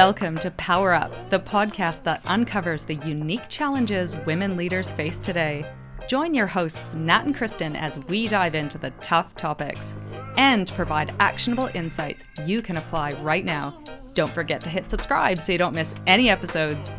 Welcome to Power Up, the podcast that uncovers the unique challenges women leaders face today. Join your hosts Nat and Kristen as we dive into the tough topics and provide actionable insights you can apply right now. Don't forget to hit subscribe so you don't miss any episodes.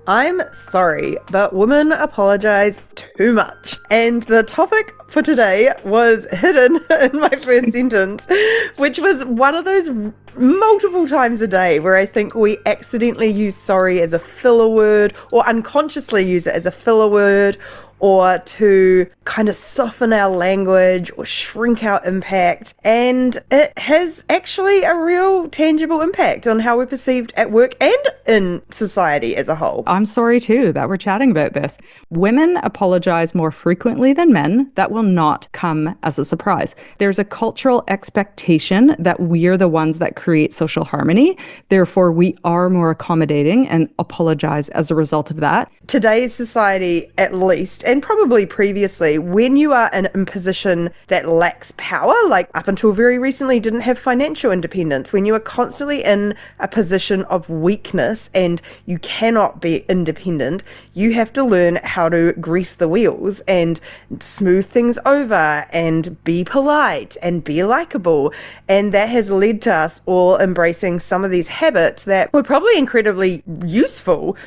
I'm sorry, but women apologize too much. And the topic for today was hidden in my first sentence, which was one of those multiple times a day where I think we accidentally use sorry as a filler word or unconsciously use it as a filler word, or to kind of soften our language or shrink our impact. And it has actually a real tangible impact on how we're perceived at work and in society as a whole. I'm sorry too that we're chatting about this. Women apologize more frequently than men. That will not come as a surprise. There's a cultural expectation that we're the ones that create social harmony. Therefore, we are more accommodating and apologize as a result of that. Today's society, at least, and probably previously, when you are in a position that lacks power, like up until very recently didn't have financial independence, when you are constantly in a position of weakness and you cannot be independent, you have to learn how to grease the wheels and smooth things over and be polite and be likable. And that has led to us all embracing some of these habits that were probably incredibly useful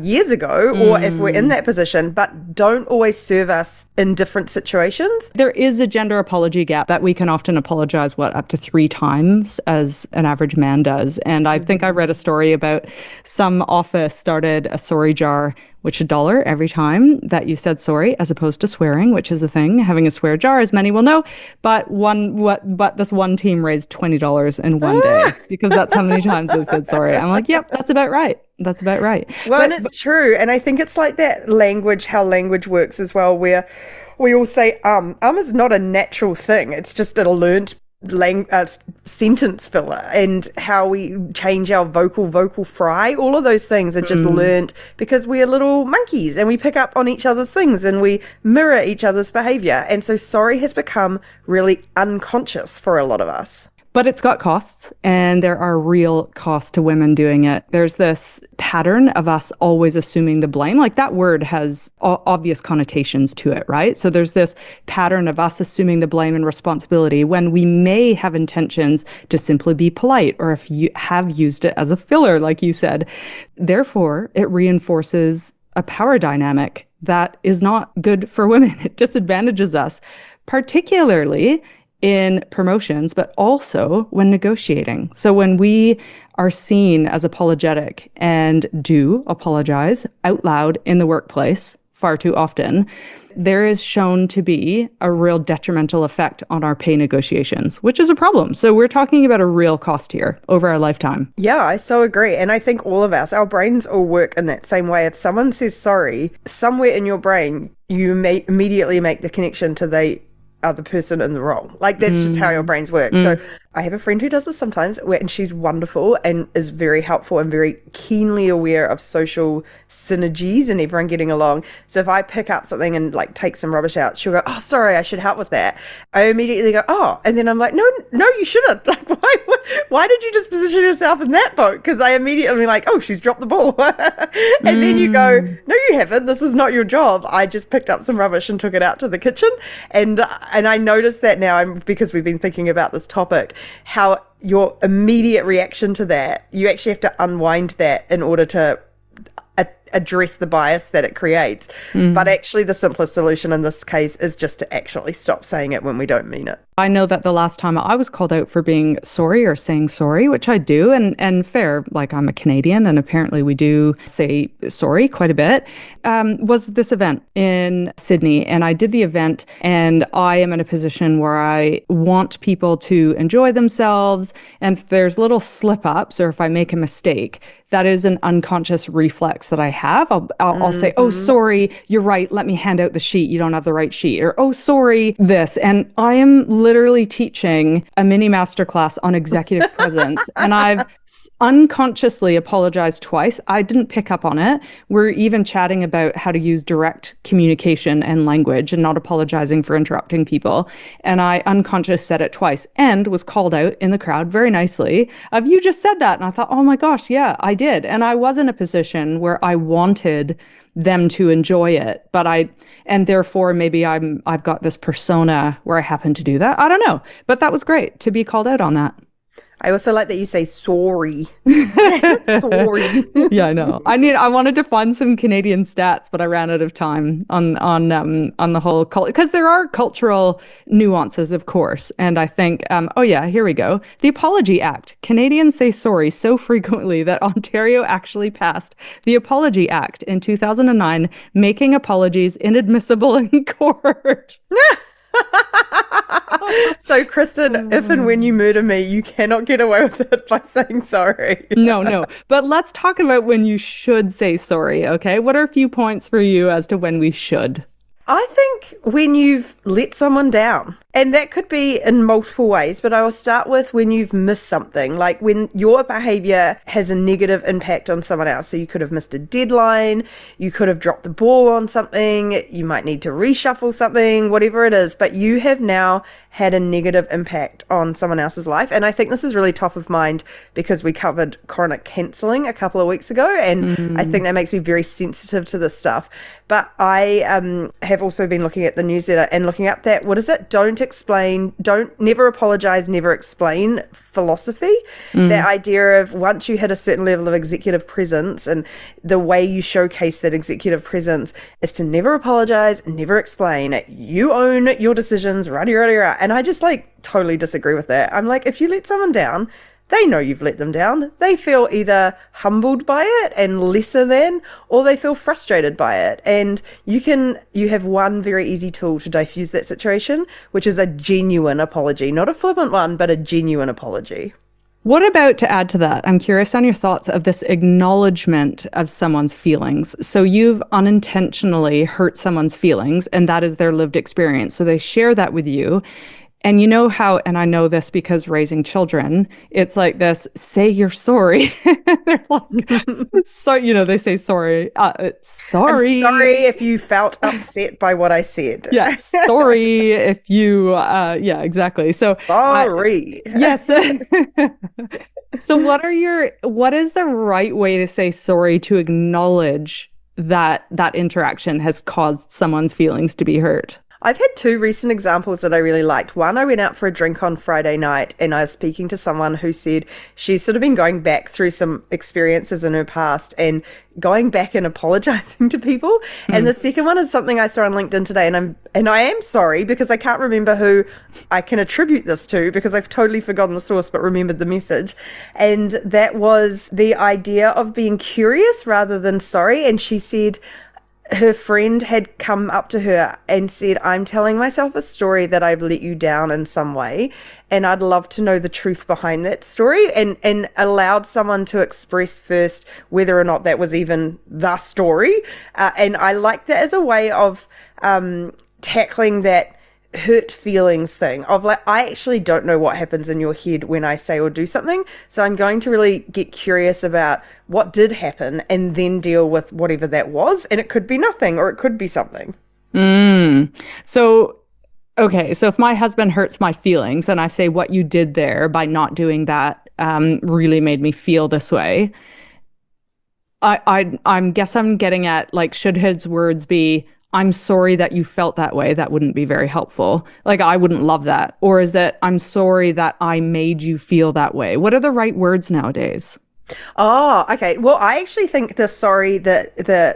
years ago, or if we're in that position, but don't always serve us in different situations. There is a gender apology gap that we can often apologize, up to 3 times as an average man does. And I think I read a story about some office started a sorry jar, which $1 every time that you said sorry, as opposed to swearing, which is a thing, having a swear jar, as many will know. But this one team raised $20 in one day because that's how many times they've said sorry. I'm like, yep, that's about right. That's about right. Well, and it's true. And I think it's like that language, how language works as well, where we all say is not a natural thing. It's just a learned sentence filler, and how we change our vocal fry, all of those things are just learned because we are little monkeys and we pick up on each other's things and we mirror each other's behavior. And so sorry has become really unconscious for a lot of us. But it's got costs, and there are real costs to women doing it. There's this pattern of us always assuming the blame. Like, that word has obvious connotations to it, right? So there's this pattern of us assuming the blame and responsibility when we may have intentions to simply be polite, or if you have used it as a filler, like you said. Therefore, it reinforces a power dynamic that is not good for women. It disadvantages us, particularly in promotions, but also when negotiating. So when we are seen as apologetic and do apologize out loud in the workplace far too often, there is shown to be a real detrimental effect on our pay negotiations, which is a problem. So we're talking about a real cost here over our lifetime. Yeah, I so agree. And I think all of us, our brains all work in that same way. If someone says sorry, somewhere in your brain, you may immediately make the connection to the other person in the wrong. Like, that's just how your brains work. So I have a friend who does this sometimes, and she's wonderful and is very helpful and very keenly aware of social synergies and everyone getting along. So if I pick up something and like take some rubbish out, she'll go, "Oh, sorry, I should help with that." I immediately go, "Oh," and then I'm like, no, you shouldn't. Like, why did you just position yourself in that boat? Because I immediately like, "Oh, she's dropped the ball." And then you go, "No, you haven't. This was not your job. I just picked up some rubbish and took it out to the kitchen." And I noticed that now, because we've been thinking about this topic, how your immediate reaction to that, you actually have to unwind that in order to address the bias that it creates. But actually the simplest solution in this case is just to actually stop saying it when we don't mean it. I know that the last time I was called out for being sorry or saying sorry, which I do, and fair, like, I'm a Canadian and apparently we do say sorry quite a bit, was this event in Sydney. And I did the event, and I am in a position where I want people to enjoy themselves. And if there's little slip ups or if I make a mistake, that is an unconscious reflex that I have. I'll say, "Oh, sorry, you're right. Let me hand out the sheet. You don't have the right sheet." Or, "Oh, sorry, this." And I am literally teaching a mini masterclass on executive presence, and I've unconsciously apologized twice. I didn't pick up on it. We're even chatting about how to use direct communication and language and not apologizing for interrupting people. And I unconsciously said it twice and was called out in the crowd very nicely of, you just said that. And I thought, oh my gosh, yeah, I did. And I was in a position where I wanted them to enjoy it, and therefore maybe I've got this persona where I happen to do that. I don't know, but that was great to be called out on that. I also like that you say sorry. Sorry. Yeah, I know. I wanted to find some Canadian stats, but I ran out of time on the whole culture, because there are cultural nuances, of course. And I think, oh yeah, here we go. The Apology Act. Canadians say sorry so frequently that Ontario actually passed the Apology Act in 2009, making apologies inadmissible in court. So, Kristen, if and when you murder me, you cannot get away with it by saying sorry. No. But let's talk about when you should say sorry, okay? What are a few points for you as to when we should? I think when you've let someone down, and that could be in multiple ways, but I will start with when you've missed something, like when your behavior has a negative impact on someone else. So you could have missed a deadline, you could have dropped the ball on something, you might need to reshuffle something, whatever it is, but you have now had a negative impact on someone else's life. And I think this is really top of mind because we covered chronic cancelling a couple of weeks ago, and I think that makes me very sensitive to this stuff. But I have also been looking at the newsletter and looking up that, what is it? Never apologize, never explain philosophy. That idea of once you hit a certain level of executive presence, and the way you showcase that executive presence is to never apologize, never explain. You own your decisions, rah-de-rah-de-rah. And I just totally disagree with that. I'm like, if you let someone down, they know you've let them down. They feel either humbled by it and lesser than, or they feel frustrated by it. And you have one very easy tool to diffuse that situation, which is a genuine apology. Not a flippant one, but a genuine apology. What about, to add to that, I'm curious on your thoughts of this acknowledgement of someone's feelings. So you've unintentionally hurt someone's feelings, and that is their lived experience. So they share that with you. And you know how, and I know this because raising children, it's like this, say you're sorry. They're like, so, they say sorry. Sorry. I'm sorry if you felt upset by what I said. Yeah, sorry if you, yeah, exactly. So sorry. Yes. So what is the right way to say sorry to acknowledge that interaction has caused someone's feelings to be hurt? I've had two recent examples that I really liked. One, I went out for a drink on Friday night and I was speaking to someone who said she's sort of been going back through some experiences in her past and going back and apologizing to people. And the second one is something I saw on LinkedIn today, and I am sorry because I can't remember who I can attribute this to because I've totally forgotten the source but remembered the message. And that was the idea of being curious rather than sorry. And she said her friend had come up to her and said, I'm telling myself a story that I've let you down in some way, and I'd love to know the truth behind that story, and allowed someone to express first whether or not that was even the story. And I like that as a way of tackling that hurt feelings thing of I actually don't know what happens in your head when I say or do something, so I'm going to really get curious about what did happen and then deal with whatever that was, and it could be nothing or it could be something. So if my husband hurts my feelings and I say what you did there by not doing that really made me feel this way, I guess I'm getting at, should his words be, I'm sorry that you felt that way? That wouldn't be very helpful. I wouldn't love that. Or is it, I'm sorry that I made you feel that way? What are the right words nowadays? Oh, okay. Well, I actually think the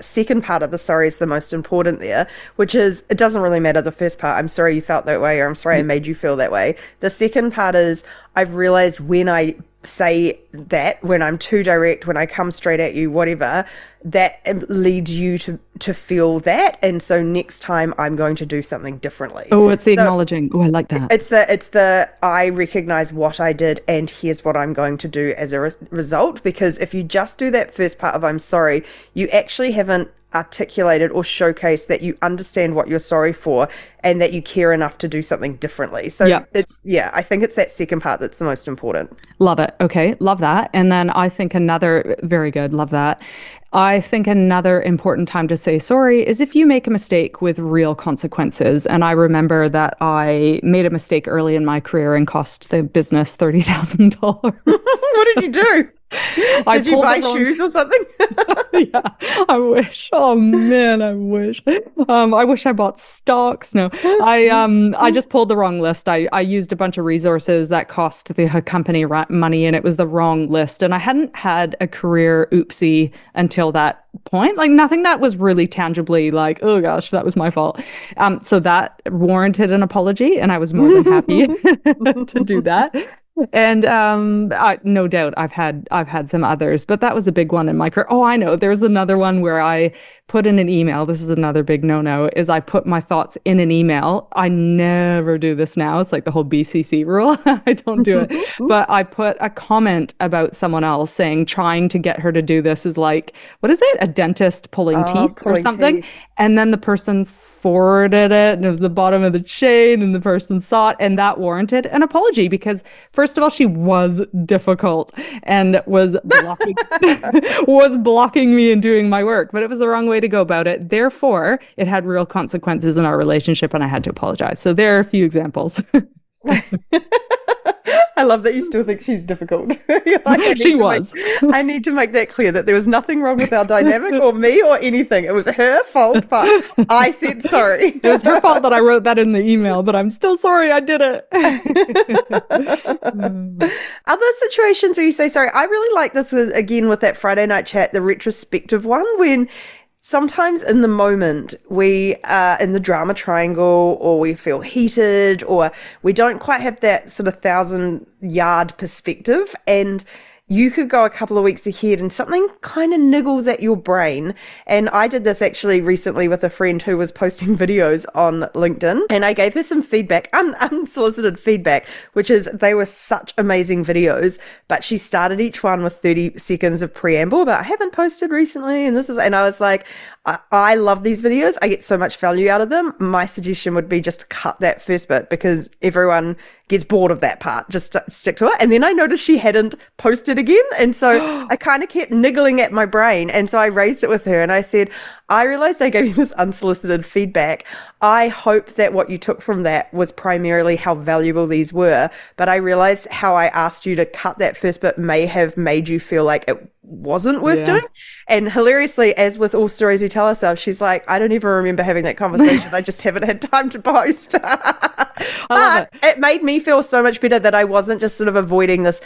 second part of the sorry is the most important there, which is, it doesn't really matter the first part, I'm sorry you felt that way, or I'm sorry I made you feel that way. The second part is, I've realized when I say that, when I'm too direct, when I come straight at you, whatever, that leads you to feel that, and so next time I'm going to do something differently. Oh, it's the acknowledging. Oh, I like that. It's the I recognize what I did and here's what I'm going to do as a result, because if you just do that first part of I'm sorry, you actually haven't articulated or showcased that you understand what you're sorry for and that you care enough to do something differently. So I think it's that second part that's the most important. Love it. Okay. Love that. And then I think very good. Love that. I think another important time to say sorry is if you make a mistake with real consequences. And I remember that I made a mistake early in my career and cost the business $30,000. What did you do? Did you buy shoes or something? Yeah, I wish. Oh man, I wish. I wish I bought stocks. No, I just pulled the wrong list. I used a bunch of resources that cost the company money, and it was the wrong list. And I hadn't had a career oopsie until that point. Like nothing that was really tangibly like, oh gosh, that was my fault. So that warranted an apology, and I was more than happy to do that. And no doubt I've had some others, but that was a big one in my career. Oh, I know. There's another one where I put in an email. This is another big no-no, is I put my thoughts in an email. I never do this now. It's like the whole BCC rule. I don't do it. But I put a comment about someone else saying trying to get her to do this is like, what is it? A dentist pulling teeth or something. Teeth. And then the person forwarded it and it was the bottom of the chain and the person saw it, and that warranted an apology because first of all, she was difficult and was blocking me in doing my work, but it was the wrong way to go about it. Therefore, it had real consequences in our relationship and I had to apologize. So there are a few examples. I love that you still think she's difficult. Like, she was. I need to make that clear that there was nothing wrong with our dynamic or me or anything. It was her fault, but I said sorry. It was her fault that I wrote that in the email, but I'm still sorry I did it. Other situations where you say sorry, I really like this again with that Friday night chat, the retrospective one, when sometimes in the moment we are in the drama triangle or we feel heated or we don't quite have that sort of 1,000-yard perspective, and you could go a couple of weeks ahead and something kind of niggles at your brain. And I did this actually recently with a friend who was posting videos on LinkedIn, and I gave her some feedback, unsolicited feedback, which is they were such amazing videos, but she started each one with 30 seconds of preamble, but I haven't posted recently and I was like, I love these videos. I get so much value out of them. My suggestion would be just to cut that first bit because everyone gets bored of that part. Just stick to it. And then I noticed she hadn't posted again. And so I kind of kept niggling at my brain. And so I raised it with her and I said, I realized I gave you this unsolicited feedback. I hope that what you took from that was primarily how valuable these were. But I realized how I asked you to cut that first bit may have made you feel like it wasn't worth doing. And hilariously, as with all stories we tell ourselves, she's like, I don't even remember having that conversation. I just haven't had time to post. But it made me feel so much better that I wasn't just sort of avoiding this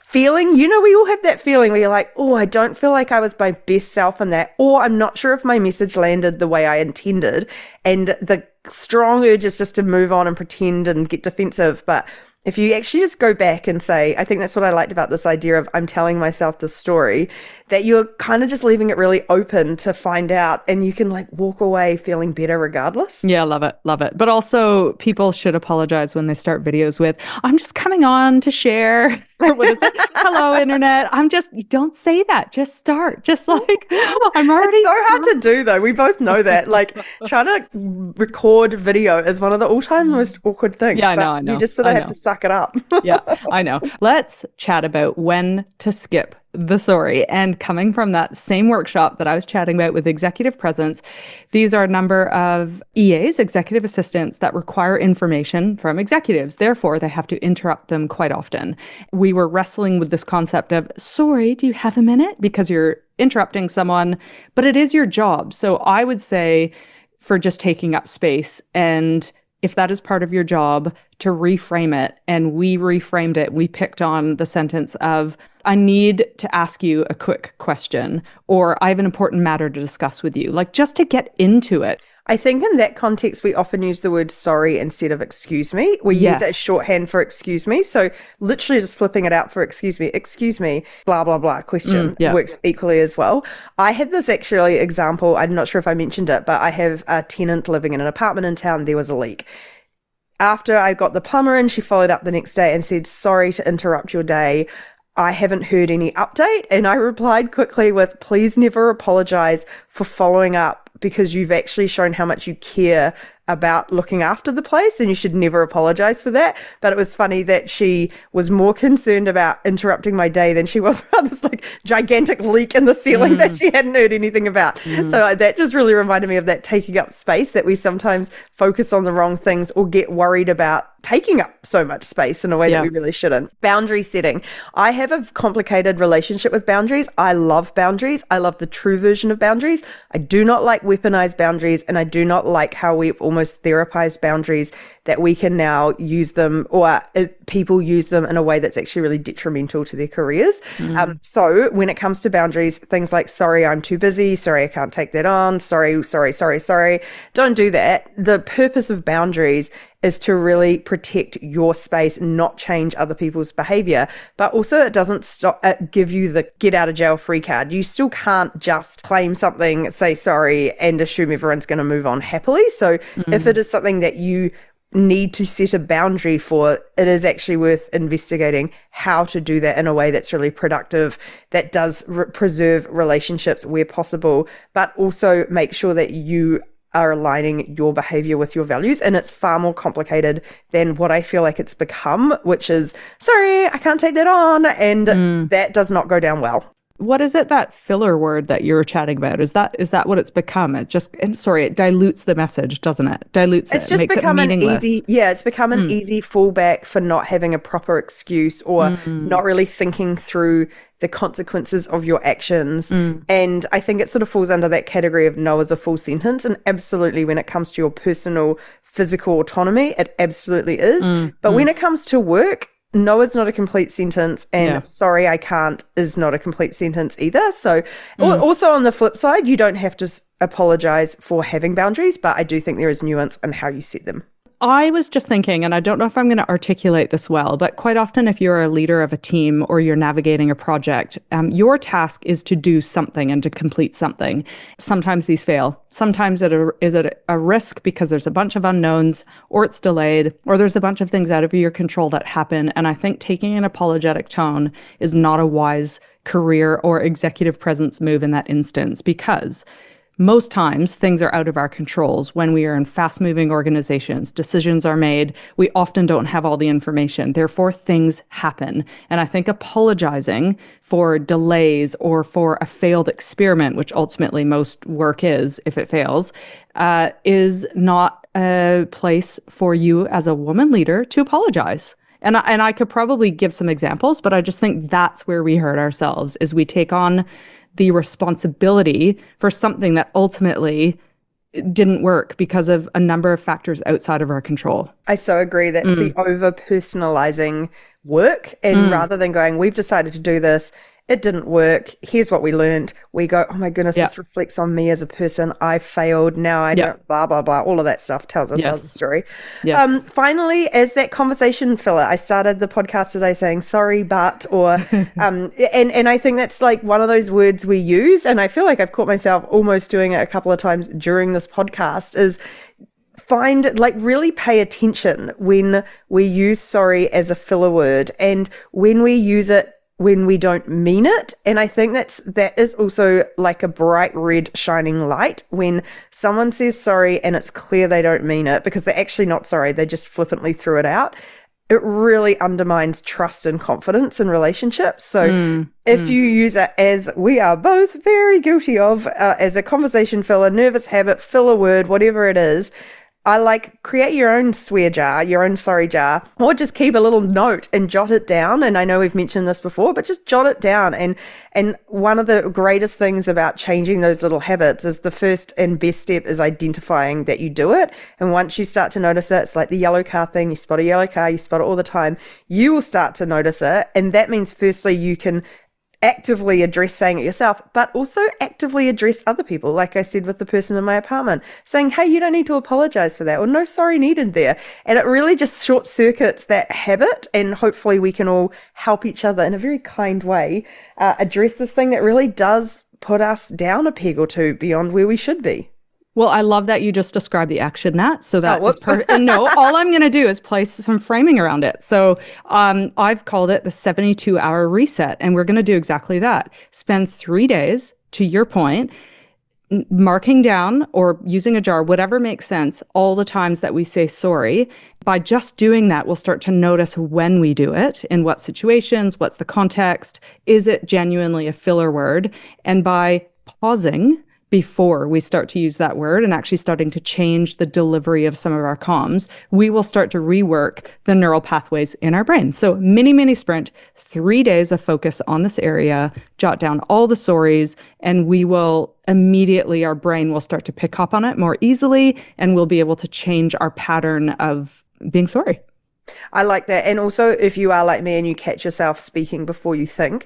feeling. You know, we all have that feeling where you're like, oh, I don't feel like I was my best self in that, or I'm not sure if my message landed the way I intended. And the strong urge is just to move on and pretend and get defensive. But if you actually just go back and say, I think that's what I liked about this idea of I'm telling myself this story, that you're kind of just leaving it really open to find out, and you can like walk away feeling better regardless. Yeah, love it. Love it. But also people should apologize when they start videos with, I'm just coming on to share. What is it? Hello, internet. Don't say that. Just start. Just like, I'm already. It's so hard to do though. We both know that. Like trying to record video is one of the all-time most awkward things. Yeah, I know. You just sort of have to suck it up. Yeah, I know. Let's chat about when to skip the sorry. And coming from that same workshop that I was chatting about with executive presence, these are a number of EAs, executive assistants, that require information from executives. Therefore, they have to interrupt them quite often. We were wrestling with this concept of, sorry, do you have a minute? Because you're interrupting someone, but it is your job. So I would say for just taking up space, and if that is part of your job, to reframe it. And we reframed it. We picked on the sentence of, I need to ask you a quick question, or I have an important matter to discuss with you, like just to get into it. I think in that context, we often use the word sorry instead of excuse me. We use it as shorthand for excuse me. So literally just flipping it out for excuse me, blah, blah, blah, question works equally as well. I had this actually example, I'm not sure if I mentioned it, but I have a tenant living in an apartment in town. There was a leak. After I got the plumber in, she followed up the next day and said, sorry to interrupt your day. I haven't heard any update. And I replied quickly with, please never apologize for following up, because you've actually shown how much you care about looking after the place, and you should never apologize for that. But it was funny that she was more concerned about interrupting my day than she was about this like gigantic leak in the ceiling that she hadn't heard anything about. So that just really reminded me of that taking up space, that we sometimes focus on the wrong things or get worried about taking up so much space in a way that we really shouldn't. Boundary setting. I have a complicated relationship with boundaries. I love boundaries. I love the true version of boundaries. I do not like weaponized boundaries, and I do not like how we've almost therapized boundaries, that we can now use them, or people use them in a way that's actually really detrimental to their careers. So when it comes to boundaries, things like, sorry, I'm too busy. Sorry, I can't take that on. Sorry. Don't do that. The purpose of boundaries is to really protect your space, not change other people's behavior. But also it doesn't give you the get out of jail free card. You still can't just claim something, say sorry, and assume everyone's going to move on happily. So if it is something that you need to set a boundary for, it is actually worth investigating how to do that in a way that's really productive, that does preserve relationships where possible, but also make sure that you are aligning your behavior with your values. And it's far more complicated than what I feel like it's become, which is, sorry, I can't take that on. And that does not go down well. What is it, that filler word that you were chatting about? Is that what it's become? It just, it dilutes the message, doesn't it? Dilutes it's it. Just makes become it meaningless. it's become an easy fallback for not having a proper excuse, or not really thinking through the consequences of your actions. And I think it sort of falls under that category of no as a full sentence. And absolutely, when it comes to your personal physical autonomy, it absolutely is. But when it comes to work, no is not a complete sentence, and sorry, I can't is not a complete sentence either. So also on the flip side, you don't have to apologize for having boundaries, but I do think there is nuance in how you set them. I was just thinking, and I don't know if I'm going to articulate this well, but quite often if you're a leader of a team or you're navigating a project, your task is to do something and to complete something. Sometimes these fail. Sometimes it is a risk because there's a bunch of unknowns, or it's delayed, or there's a bunch of things out of your control that happen. And I think taking an apologetic tone is not a wise career or executive presence move in that instance, because most times things are out of our controls. When we are in fast-moving organizations, decisions are made. We often don't have all the information. Therefore, things happen. And I think apologizing for delays or for a failed experiment, which ultimately most work is, if it fails, is not a place for you as a woman leader to apologize. And I could probably give some examples, but I just think that's where we hurt ourselves, is we take on the responsibility for something that ultimately didn't work because of a number of factors outside of our control. I so agree. That's the over-personalizing work. And rather than going, we've decided to do this, it didn't work, here's what we learned, we go, oh my goodness, this reflects on me as a person, I failed, now I don't, blah, blah, blah. All of that stuff tells us a story. Finally, as that conversation filler, I started the podcast today saying sorry, but, or, and I think that's like one of those words we use, and I feel like I've caught myself almost doing it a couple of times during this podcast, is really pay attention when we use sorry as a filler word, and when we use it when we don't mean it. And I think that is also like a bright red shining light when someone says sorry and it's clear they don't mean it, because they're actually not sorry, they just flippantly threw it out. It really undermines trust and confidence in relationships. So if you use it, as we are both very guilty of, as a conversation filler, nervous habit, filler word, whatever it is, I create your own swear jar, your own sorry jar, or just keep a little note and jot it down. And I know we've mentioned this before, but just jot it down. And one of the greatest things about changing those little habits is the first and best step is identifying that you do it. And once you start to notice it, it's like the yellow car thing. You spot a yellow car, you spot it all the time. You will start to notice it. And that means firstly, you can actively address saying it yourself, but also actively address other people. Like I said with the person in my apartment, saying, hey, you don't need to apologize for that, or no sorry needed there. And it really just short circuits that habit, and hopefully we can all help each other in a very kind way address this thing that really does put us down a peg or two beyond where we should be. Well, I love that you just described the action, Nat. So that whoops. No, all I'm going to do is place some framing around it. So I've called it the 72-hour reset, and we're going to do exactly that. Spend 3 days, to your point, marking down or using a jar, whatever makes sense, all the times that we say sorry. By just doing that, we'll start to notice when we do it, in what situations, what's the context, is it genuinely a filler word? And by pausing before we start to use that word and actually starting to change the delivery of some of our comms, we will start to rework the neural pathways in our brain. So mini sprint, 3 days of focus on this area, jot down all the sorries, and we will immediately, our brain will start to pick up on it more easily, and we'll be able to change our pattern of being sorry. I like that. And also, if you are like me and you catch yourself speaking before you think,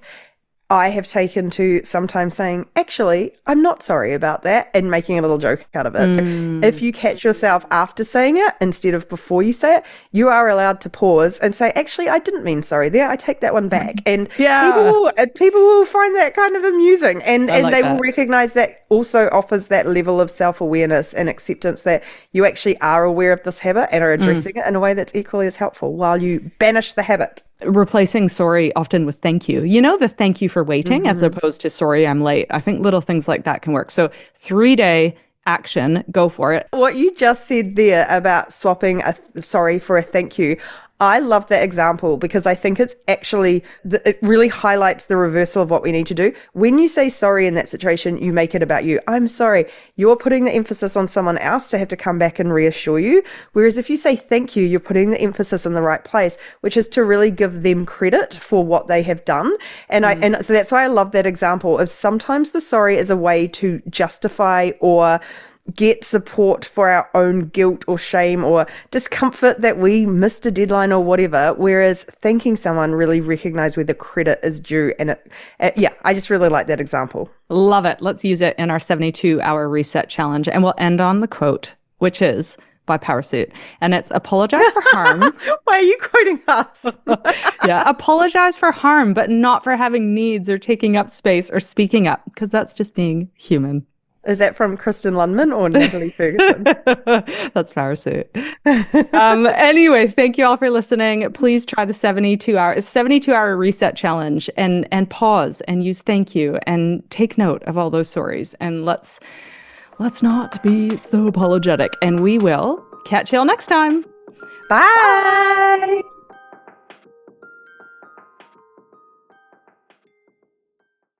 I have taken to sometimes saying, actually, I'm not sorry about that, and making a little joke out of it. If you catch yourself after saying it instead of before you say it, you are allowed to pause and say, actually, I didn't mean sorry there. I take that one back. And people will find that kind of amusing, and they will recognize that also offers that level of self-awareness and acceptance that you actually are aware of this habit and are addressing it in a way that's equally as helpful while you banish the habit. Replacing sorry often with thank you. You know, the thank you for waiting as opposed to sorry, I'm late. I think little things like that can work. So 3-day action, go for it. What you just said there about swapping a sorry for a thank you, I love that example because I think it's actually, it really highlights the reversal of what we need to do. When you say sorry in that situation, you make it about you. I'm sorry. You're putting the emphasis on someone else to have to come back and reassure you. Whereas if you say thank you, you're putting the emphasis in the right place, which is to really give them credit for what they have done. And so that's why I love that example of sometimes the sorry is a way to justify or get support for our own guilt or shame or discomfort that we missed a deadline or whatever, whereas thanking someone really recognize where the credit is due. And I just really like that example. Love it. Let's use it in our 72-hour reset challenge. And we'll end on the quote, which is by Powersuit. And it's apologize for harm. Why are you quoting us? Yeah, apologize for harm, but not for having needs or taking up space or speaking up, because that's just being human. Is that from Kristen Lundman or Natalie Ferguson? That's Powersuit. Anyway, thank you all for listening. Please try the 72-hour reset challenge and pause and use thank you and take note of all those sorries. And let's not be so apologetic. And we will catch y'all next time. Bye.